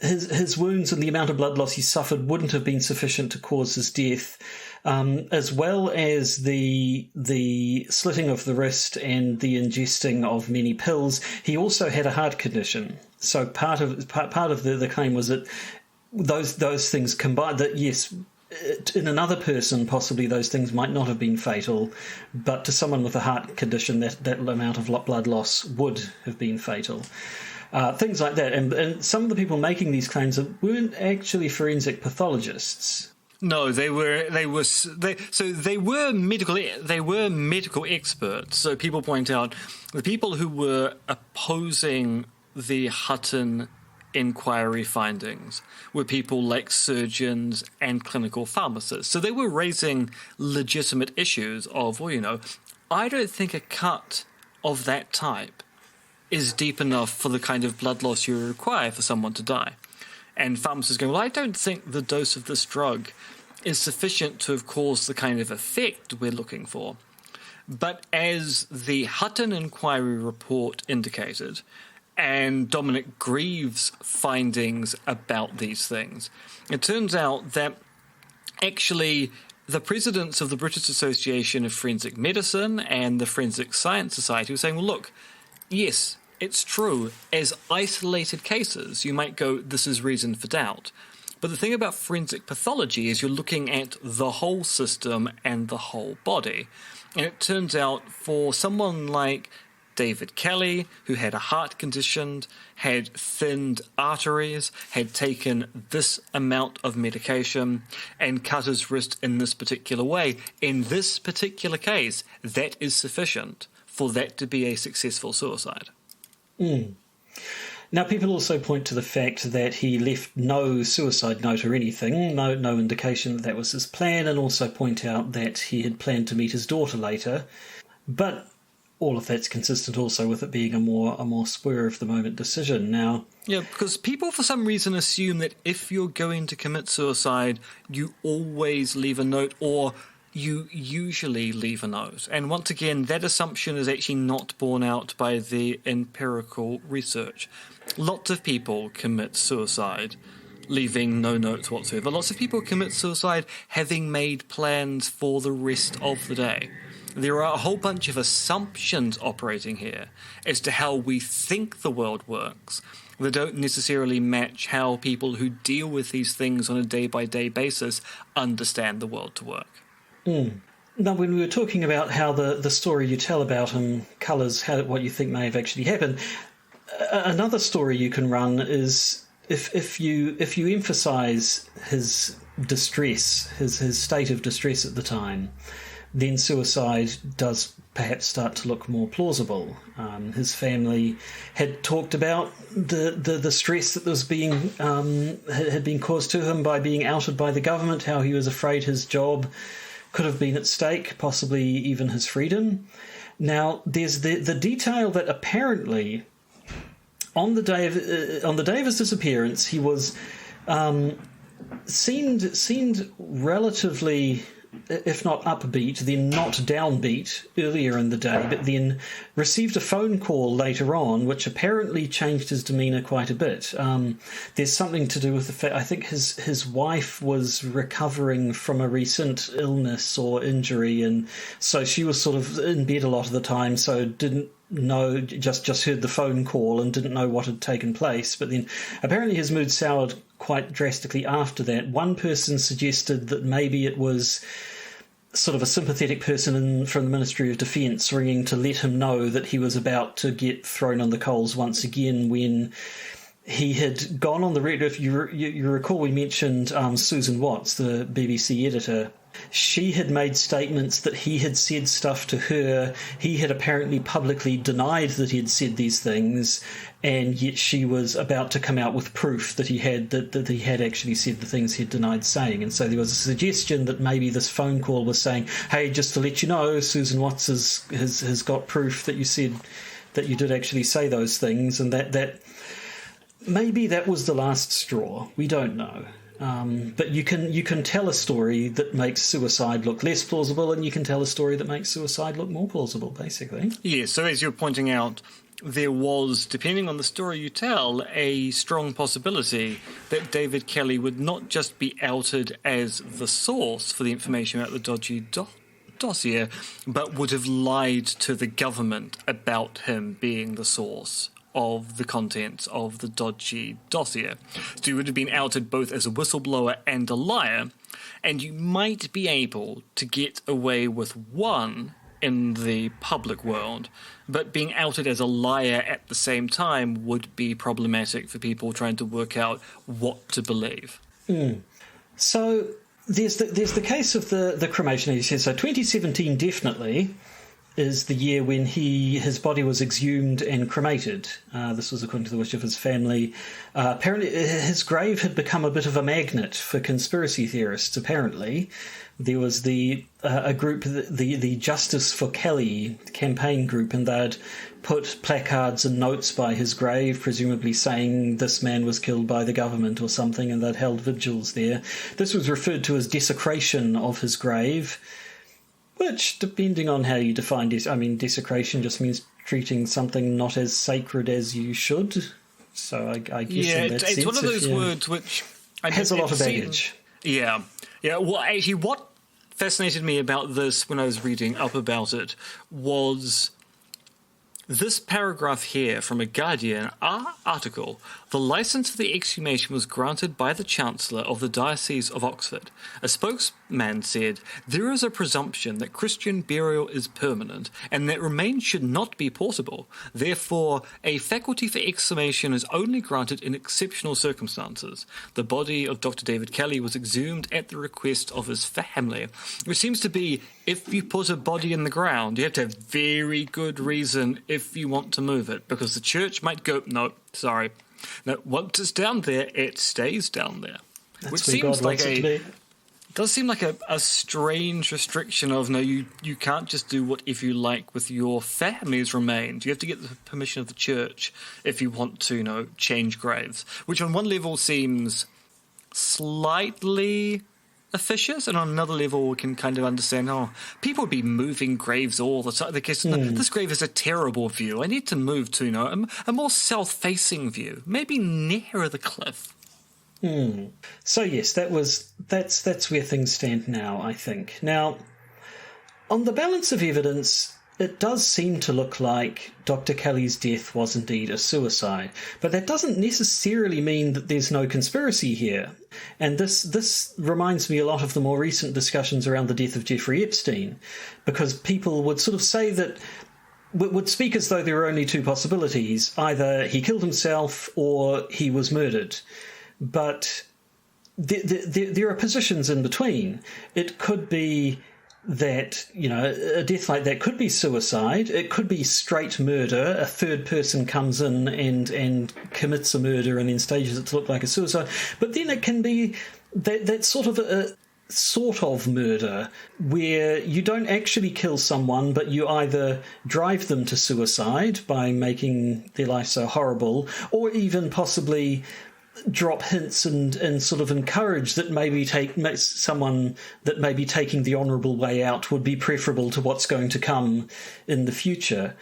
his wounds and the amount of blood loss he suffered wouldn't have been sufficient to cause his death, as well as the slitting of the wrist and the ingesting of many pills. He also had a heart condition. So part of the claim was that those things combined, that yes, in another person, possibly those things might not have been fatal, but to someone with a heart condition, that amount of blood loss would have been fatal. Things like that. And some of the people making these claims weren't actually forensic pathologists. No, they were medical experts. So people point out the people who were opposing the Hutton inquiry findings were people like surgeons and clinical pharmacists. So they were raising legitimate issues of, I don't think a cut of that type is deep enough for the kind of blood loss you require for someone to die. And pharmacists going, well, I don't think the dose of this drug is sufficient to have caused the kind of effect we're looking for. But as the Hutton inquiry report indicated, and Dominic Greaves' findings about these things, it turns out that actually the presidents of the British Association of Forensic Medicine and the Forensic Science Society were saying, well, look, yes, it's true. As isolated cases, you might go, this is reason for doubt. But the thing about forensic pathology is you're looking at the whole system and the whole body. And it turns out for someone like David Kelly, who had a heart condition, had thinned arteries, had taken this amount of medication, and cut his wrist in this particular way, in this particular case, that is sufficient for that to be a successful suicide. Now, people also point to the fact that he left no suicide note or anything, no indication that was his plan, and also point out that he had planned to meet his daughter later. But all of that's consistent also with it being a more spur-of-the-moment decision. Now, yeah, because people for some reason assume that if you're going to commit suicide, you always leave a note, or you usually leave a note. And once again, that assumption is actually not borne out by the empirical research. Lots of people commit suicide leaving no notes whatsoever. Lots of people commit suicide having made plans for the rest of the day. There are a whole bunch of assumptions operating here as to how we think the world works that don't necessarily match how people who deal with these things on a day-by-day basis understand the world to work. Now, when we were talking about how the story you tell about him colours what you think may have actually happened, another story you can run is if you emphasise his distress, his state of distress at the time, then suicide does perhaps start to look more plausible. His family had talked about the stress that was being had been caused to him by being outed by the government, how he was afraid his job could have been at stake, possibly even his freedom. Now, there's the detail that apparently on the day of his disappearance, he was seemed relatively, if not upbeat, then not downbeat earlier in the day, but then received a phone call later on, which apparently changed his demeanour quite a bit. There's something to do with the fact, I think his wife was recovering from a recent illness or injury, and so she was sort of in bed a lot of the time, so didn't know, just heard the phone call and didn't know what had taken place. But then apparently his mood soured quite drastically after that. One person suggested that maybe it was sort of a sympathetic person from the Ministry of Defence ringing to let him know that he was about to get thrown on the coals once again when he had gone on the radio. If you recall, we mentioned Susan Watts, the BBC editor. She had made statements that he had said stuff to her. He had apparently publicly denied that he had said these things, and yet she was about to come out with proof that he had actually said the things he had denied saying. And so there was a suggestion that maybe this phone call was saying, "Hey, just to let you know, Susan Watts has got proof that you said that you did actually say those things," and that maybe that was the last straw. We don't know. But you can tell a story that makes suicide look less plausible, and you can tell a story that makes suicide look more plausible, basically. Yeah, so as you're pointing out, there was, depending on the story you tell, a strong possibility that David Kelly would not just be outed as the source for the information about the dodgy dossier, but would have lied to the government about him being the source of the contents of the dodgy dossier. So you would have been outed both as a whistleblower and a liar, and you might be able to get away with one in the public world, but being outed as a liar at the same time would be problematic for people trying to work out what to believe. So there's the case of the cremation, as you said. So 2017 definitely is the year when his body was exhumed and cremated. This was according to the wish of his family. Apparently, his grave had become a bit of a magnet for conspiracy theorists, apparently. There was a group, the Justice for Kelly campaign group, and they'd put placards and notes by his grave, presumably saying this man was killed by the government or something, and they'd held vigils there. This was referred to as desecration of his grave, which, depending on how you define desecration just means treating something not as sacred as you should. So I guess in that sense, it's one of those words which has a lot of baggage. Yeah. Well, actually, what fascinated me about this when I was reading up about it was this paragraph here from a Guardian article. The license for the exhumation was granted by the Chancellor of the Diocese of Oxford. A spokesman said, "There is a presumption that Christian burial is permanent and that remains should not be portable. Therefore, a faculty for exhumation is only granted in exceptional circumstances. The body of Dr. David Kelly was exhumed at the request of his family," which seems to be, if you put a body in the ground, you have to have very good reason if you want to move it, because the church might go, no, sorry. No, once it's down there, it stays down there. That's which seems like does seem like a strange restriction of, no, you can't just do whatever you like with your family's remains. You have to get the permission of the church if you want to, change graves, which on one level seems slightly officious, and on another level we can kind of understand, people would be moving graves all the time. Because this grave is a terrible view. I need to move to, a more south-facing view, maybe nearer the cliff. So yes, that's where things stand now, I think. Now, on the balance of evidence, it does seem to look like Dr. Kelly's death was indeed a suicide, but that doesn't necessarily mean that there's no conspiracy here. And this reminds me a lot of the more recent discussions around the death of Jeffrey Epstein, because people would sort of say that, would speak as though there were only two possibilities. Either he killed himself or he was murdered. But there are positions in between. It could be that, a death like that could be suicide. It could be straight murder. A third person comes in and commits a murder and then stages it to look like a suicide. But then it can be that sort of murder where you don't actually kill someone, but you either drive them to suicide by making their life so horrible, or even possibly drop hints and sort of encourage that maybe someone that maybe taking the honourable way out would be preferable to what's going to come in the future.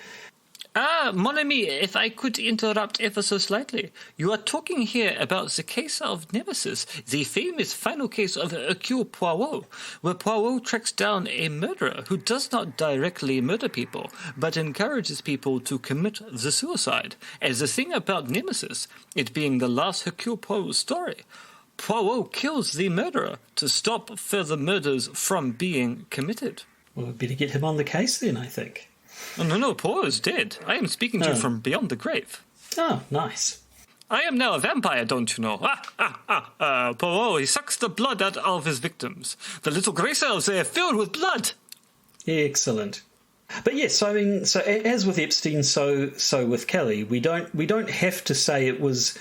Mon ami, if I could interrupt ever so slightly. You are talking here about the case of Nemesis, the famous final case of Hercule Poirot, where Poirot tracks down a murderer who does not directly murder people, but encourages people to commit the suicide. As the thing about Nemesis, it being the last Hercule Poirot story, Poirot kills the murderer to stop further murders from being committed. Well, we'd better get him on the case then, I think. Oh, no, Poirot is dead. I am speaking to you from beyond the grave. Oh, nice. I am now a vampire, don't you know? Poirot, he sucks the blood out of his victims. The little grey cells, they're filled with blood. Excellent. But yes, so as with Epstein, so with Kelly, we don't have to say it was.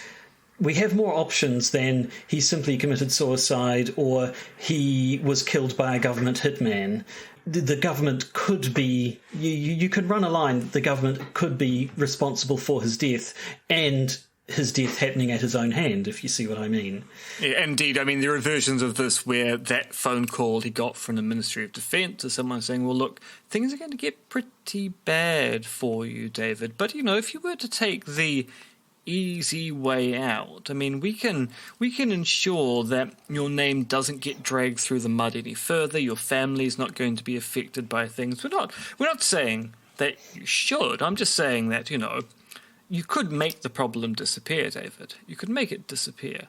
We have more options than he simply committed suicide or he was killed by a government hitman. The government could be... You could run a line. The government could be responsible for his death and his death happening at his own hand, if you see what I mean. Yeah, indeed. I mean, there are versions of this where that phone call he got from the Ministry of Defence to someone saying, well, look, things are going to get pretty bad for you, David. But, if you were to take the easy way out, I mean, we can ensure that your name doesn't get dragged through the mud any further. Your family's not going to be affected by things. We're not saying that you should. I'm just saying that, you could make the problem disappear, David. You could make it disappear.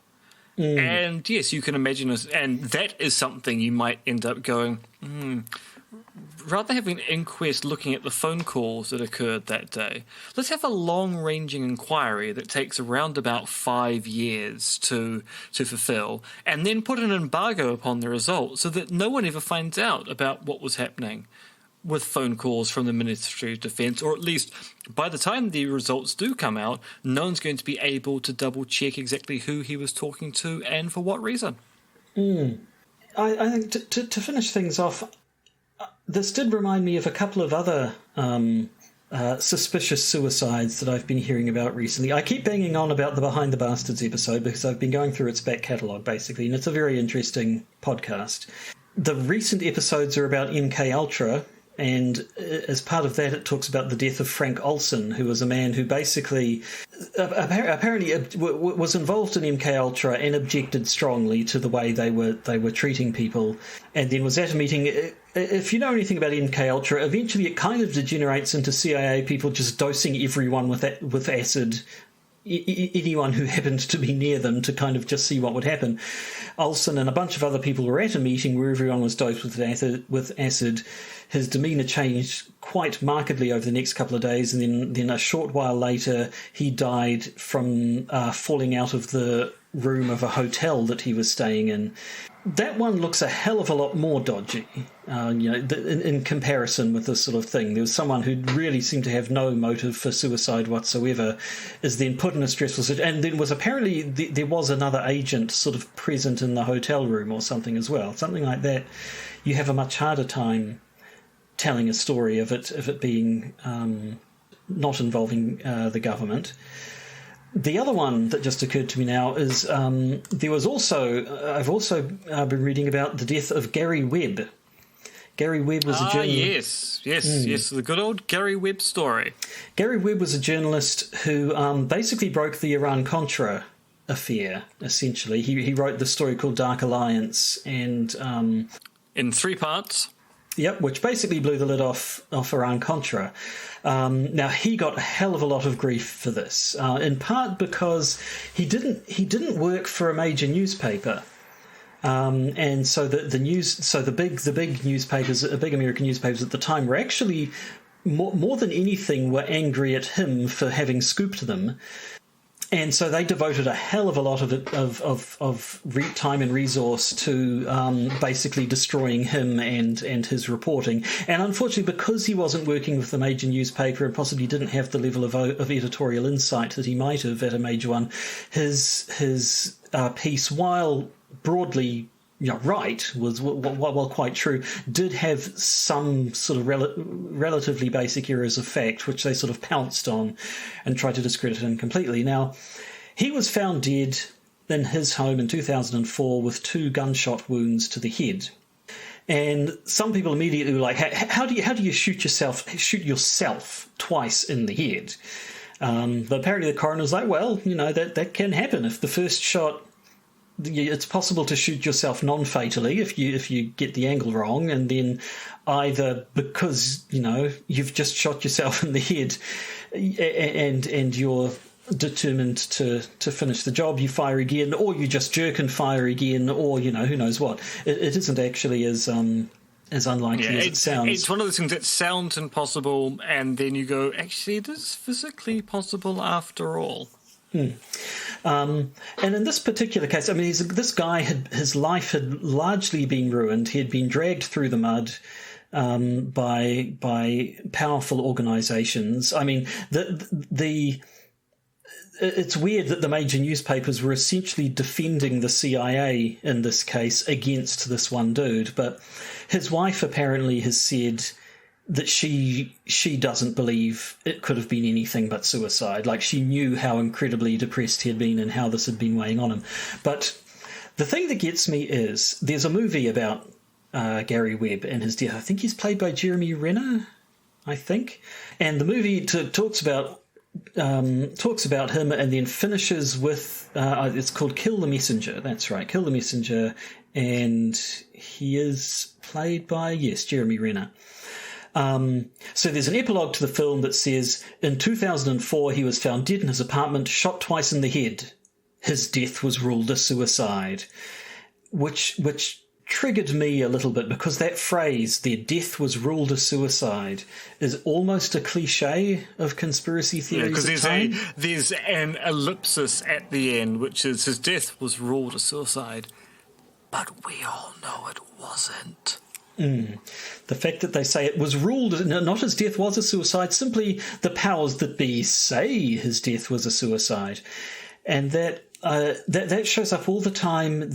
And yes, you can imagine us, and that is something you might end up going, rather than having an inquest looking at the phone calls that occurred that day, let's have a long-ranging inquiry that takes around about 5 years to fulfill, and then put an embargo upon the results so that no one ever finds out about what was happening with phone calls from the Ministry of Defence, or at least by the time the results do come out, no one's going to be able to double-check exactly who he was talking to and for what reason. I think to finish things off, this did remind me of a couple of other suspicious suicides that I've been hearing about recently. I keep banging on about the Behind the Bastards episode because I've been going through its back catalogue, basically, and it's a very interesting podcast. The recent episodes are about MKUltra, and as part of that, it talks about the death of Frank Olson, who was a man who basically apparently was involved in MKUltra and objected strongly to the way they were treating people, and then was at a meeting. If you know anything about MKUltra, eventually it kind of degenerates into CIA people just dosing everyone with acid. Anyone who happened to be near them to kind of just see what would happen. Olson and a bunch of other people were at a meeting where everyone was dosed with acid. His demeanour changed quite markedly over the next couple of days, and then a short while later he died from falling out of the room of a hotel that he was staying in. That one looks a hell of a lot more dodgy, in comparison with this sort of thing. There was someone who really seemed to have no motive for suicide whatsoever, is then put in a stressful situation, and then was apparently there was another agent sort of present in the hotel room or something as well. Something like that. You have a much harder time telling a story of it being not involving the government. The other one that just occurred to me now is there was also I've also been reading about the death of Gary Webb. Gary Webb was a journalist. Yes, the good old Gary Webb story. Gary Webb was a journalist who basically broke the Iran-Contra affair, essentially. He wrote the story called Dark Alliance, and in 3 parts. Yep, which basically blew the lid off Iran-Contra. Now, he got a hell of a lot of grief for this, in part because he didn't work for a major newspaper, and so the big newspapers, the big American newspapers at the time, were actually more than anything were angry at him for having scooped them. And so they devoted a hell of a lot of time and resource to basically destroying him and his reporting. And unfortunately, because he wasn't working with the major newspaper and possibly didn't have the level of editorial insight that he might have at a major one, his piece, while broadly right, was well quite true, did have some sort of relatively basic errors of fact, which they sort of pounced on and tried to discredit him completely. Now, he was found dead in his home in 2004 with 2 gunshot wounds to the head. And some people immediately were like, how do you shoot yourself twice in the head? But apparently the coroner was like, well, that can happen. If the first shot, it's possible to shoot yourself non-fatally if you get the angle wrong, and then either because you've just shot yourself in the head and you're determined to finish the job, you fire again, or you just jerk and fire again, or who knows what. It isn't actually as unlikely as it sounds. It's one of those things that sounds impossible, and then you go, actually, it is physically possible after all. And in this particular case, I mean, this guy his life had largely been ruined. He had been dragged through the mud by powerful organisations. I mean, it's weird that the major newspapers were essentially defending the CIA in this case against this one dude. But his wife apparently has said that she doesn't believe it could have been anything but suicide. Like, she knew how incredibly depressed he had been and how this had been weighing on him. But the thing that gets me is there's a movie about Gary Webb and his death. I think he's played by Jeremy Renner, I think. And the movie talks about him and then finishes with it's called Kill the Messenger. That's right, Kill the Messenger. And he is played by, yes, Jeremy Renner. So there's an epilogue to the film that says, in 2004, he was found dead in his apartment, shot twice in the head. His death was ruled a suicide, which triggered me a little bit, because that phrase, their death was ruled a suicide, is almost a cliche of conspiracy theories. Because there's an ellipsis at the end, which is his death was ruled a suicide, but we all know it wasn't. The fact that they say it was ruled, not his death was a suicide, simply the powers that be say his death was a suicide. And that shows up all the time.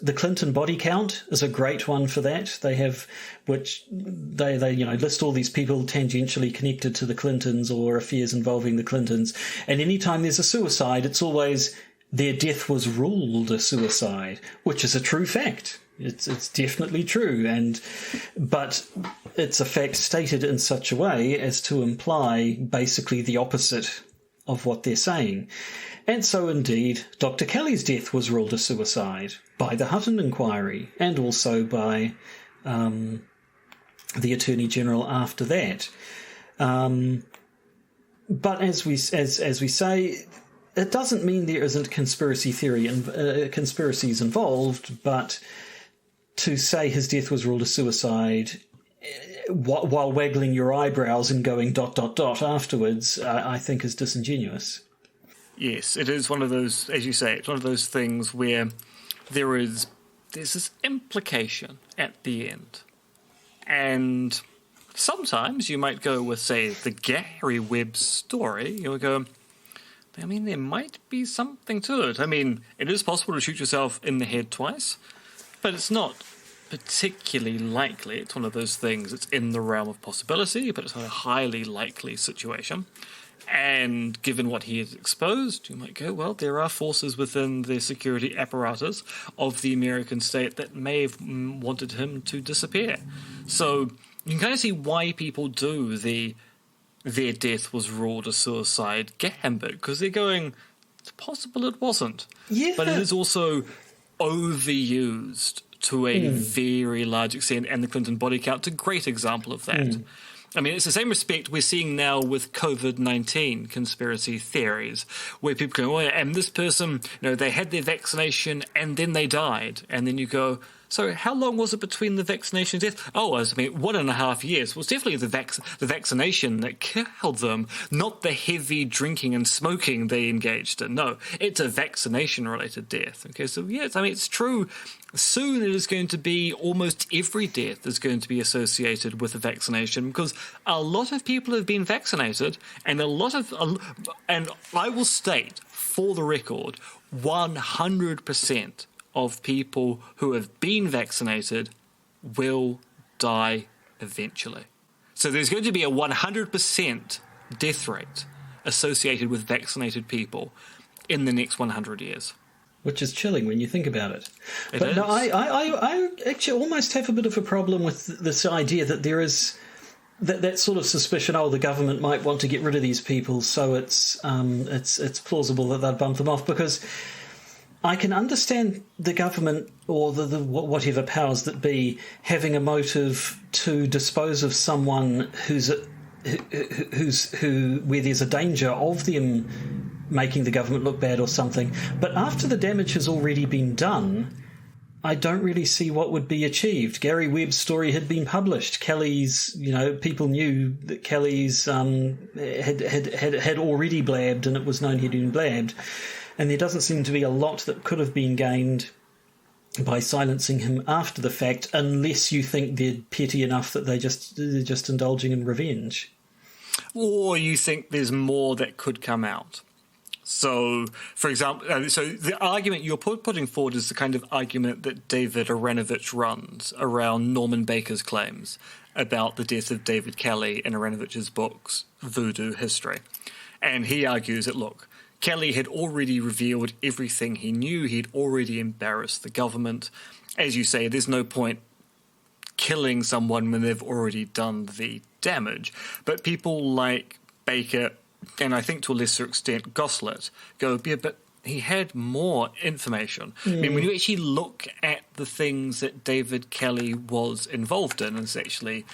The Clinton body count is a great one for that. They have, which they list all these people tangentially connected to the Clintons or affairs involving the Clintons. And anytime there's a suicide, it's always their death was ruled a suicide, which is a true fact. It's definitely true, but it's a fact stated in such a way as to imply basically the opposite of what they're saying. And so indeed, Dr. Kelly's death was ruled a suicide by the Hutton inquiry, and also by the Attorney General after that. But as we say, it doesn't mean there isn't conspiracy theory and conspiracies involved, but to say his death was ruled a suicide while waggling your eyebrows and going ... afterwards, I think is disingenuous. Yes, it is one of those, as you say, it's one of those things where there's this implication at the end. And sometimes you might go with, say, the Gary Webb story. You'll go, I mean, there might be something to it. I mean, it is possible to shoot yourself in the head twice, but it's not particularly likely. It's one of those things, it's in the realm of possibility, but it's not a highly likely situation. And given what he has exposed, you might go, well, there are forces within the security apparatus of the American state that may have wanted him to disappear. So you can kind of see why people do their death was ruled a suicide gambit, because they're going, it's possible it wasn't. Yeah. But it is also overused to a very large extent, and the Clinton body count's a great example of that. I mean, it's the same respect we're seeing now with COVID-19 conspiracy theories, where people go, oh, yeah, and this person, they had their vaccination and then they died. And then you go, so how long was it between the vaccination and death? Oh, 1.5 years. Well, it's definitely the vaccination that killed them, not the heavy drinking and smoking they engaged in. No, it's a vaccination-related death. Okay, so yes, it's true. Soon it is going to be almost every death is going to be associated with a vaccination, because a lot of people have been vaccinated, and and I will state, for the record, 100% of people who have been vaccinated will die eventually. So there's going to be a 100% death rate associated with vaccinated people in the next 100 years. Which is chilling when you think about it. It but is. No, I actually almost have a bit of a problem with this idea that there is that sort of suspicion, the government might want to get rid of these people, so it's plausible that they'd bump them off, because I can understand the government or the whatever powers that be having a motive to dispose of someone who where there's a danger of them making the government look bad or something. But after the damage has already been done, I don't really see what would be achieved. Gary Webb's story had been published. Kelly's, people knew that Kelly's had already blabbed, and it was known he'd been blabbed. And there doesn't seem to be a lot that could have been gained by silencing him after the fact, unless you think they're petty enough that they're just indulging in revenge. Or you think there's more that could come out. So, for example, so the argument you're putting forward is the kind of argument that David Aaronovitch runs around Norman Baker's claims about the death of David Kelly in Aaronovich's books, Voodoo History. And he argues that, look, Kelly had already revealed everything he knew. He'd already embarrassed the government. As you say, there's no point killing someone when they've already done the damage. But people like Baker, and I think to a lesser extent Goslett, go, yeah, but he had more information. I mean, when you actually look at the things that David Kelly was involved in, it's actually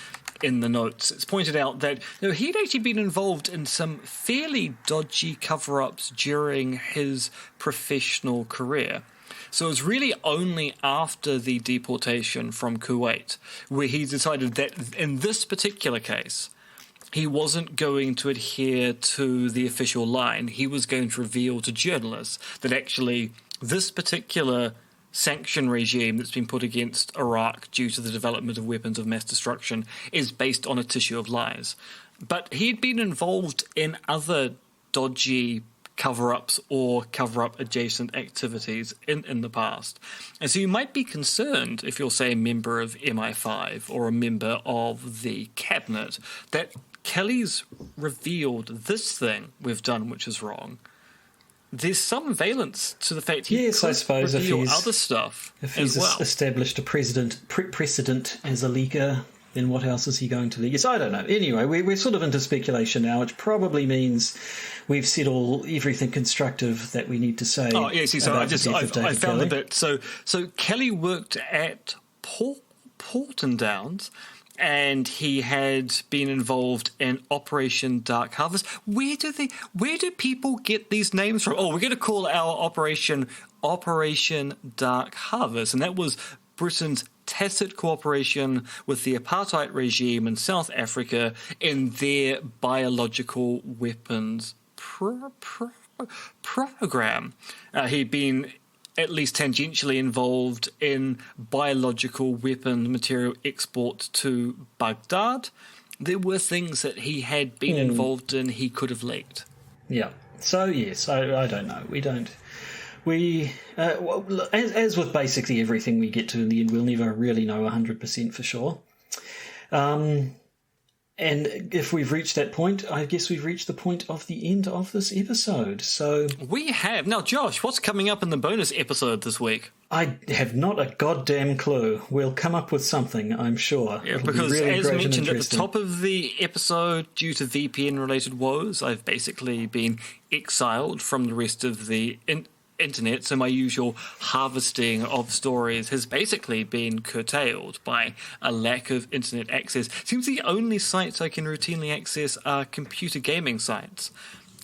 in the notes, it's pointed out that he'd actually been involved in some fairly dodgy cover-ups during his professional career. So it was really only after the deportation from Kuwait where he decided that in this particular case, he wasn't going to adhere to the official line. He was going to reveal to journalists that actually this particular sanction regime that's been put against Iraq due to the development of weapons of mass destruction is based on a tissue of lies. But he'd been involved in other dodgy cover-ups or cover-up adjacent activities in the past. And so you might be concerned if you're, say, a member of MI5 or a member of the cabinet that Kelly's revealed this thing we've done which is wrong. There's some valence to the fact he could I suppose reveal if other stuff if he's as well. established a precedent as a leaker, then what else is he going to leak? Yes, I don't know. Anyway, we're sort of into speculation now, which probably means we've said everything constructive that we need to say. Oh, yes, so I found a bit. So Kelly worked at Porton Downs, and he had been involved in Operation Dark Harvest. Where do people get these names from? Oh, we're going to call our operation Dark Harvest, and that was Britain's tacit cooperation with the apartheid regime in South Africa in their biological weapons program. He'd been at least tangentially involved in biological weapon material exports to Baghdad. There were things that he had been involved in he could have leaked. Yeah. So, yes, I don't know. We don't... as with basically everything we get to in the end, we'll never really know 100% for sure. And if we've reached that point, I guess we've reached the point of the end of this episode. So we have. Now, Josh, what's coming up in the bonus episode this week? I have not a goddamn clue. We'll come up with something, I'm sure. Yeah, because really as mentioned at the top of the episode, due to VPN-related woes, I've basically been exiled from the rest of the internet, so my usual harvesting of stories has basically been curtailed by a lack of internet access. Seems the only sites I can routinely access are computer gaming sites,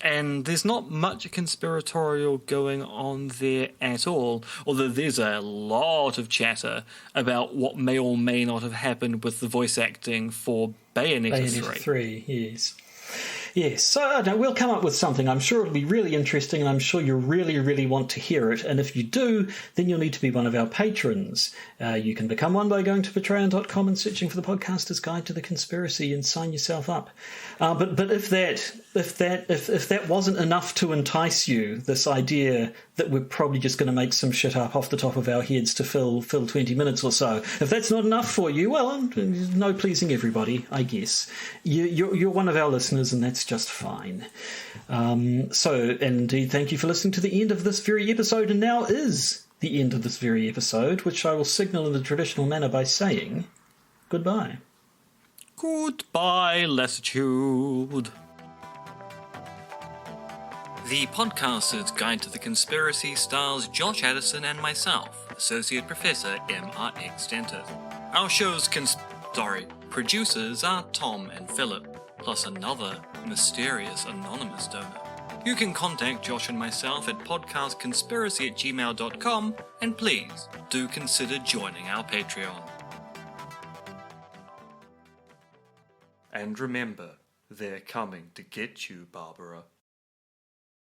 and there's not much conspiratorial going on there at all, although there's a lot of chatter about what may or may not have happened with the voice acting for Bayonetta 3. Yes. Yes, so we'll come up with something. I'm sure it'll be really interesting, and I'm sure you really, really want to hear it. And if you do, then you'll need to be one of our patrons. You can become one by going to patreon.com and searching for the Podcaster's Guide to the Conspiracy and sign yourself up. But if that wasn't enough to entice you, this idea that we're probably just going to make some shit up off the top of our heads to fill 20 minutes or so, if that's not enough for you, well, no pleasing everybody, I guess. You're one of our listeners, and that's just fine. So, indeed, thank you for listening to the end of this very episode, and now is the end of this very episode, which I will signal in the traditional manner by saying goodbye. Goodbye, Lassitude. The Podcaster's Guide to the Conspiracy stars Josh Addison and myself, Associate Professor MRX Dentith. Our show's producers are Tom and Philip, plus another mysterious anonymous donor. You can contact Josh and myself at podcastconspiracy@gmail.com, and please do consider joining our Patreon. And remember, they're coming to get you, Barbara.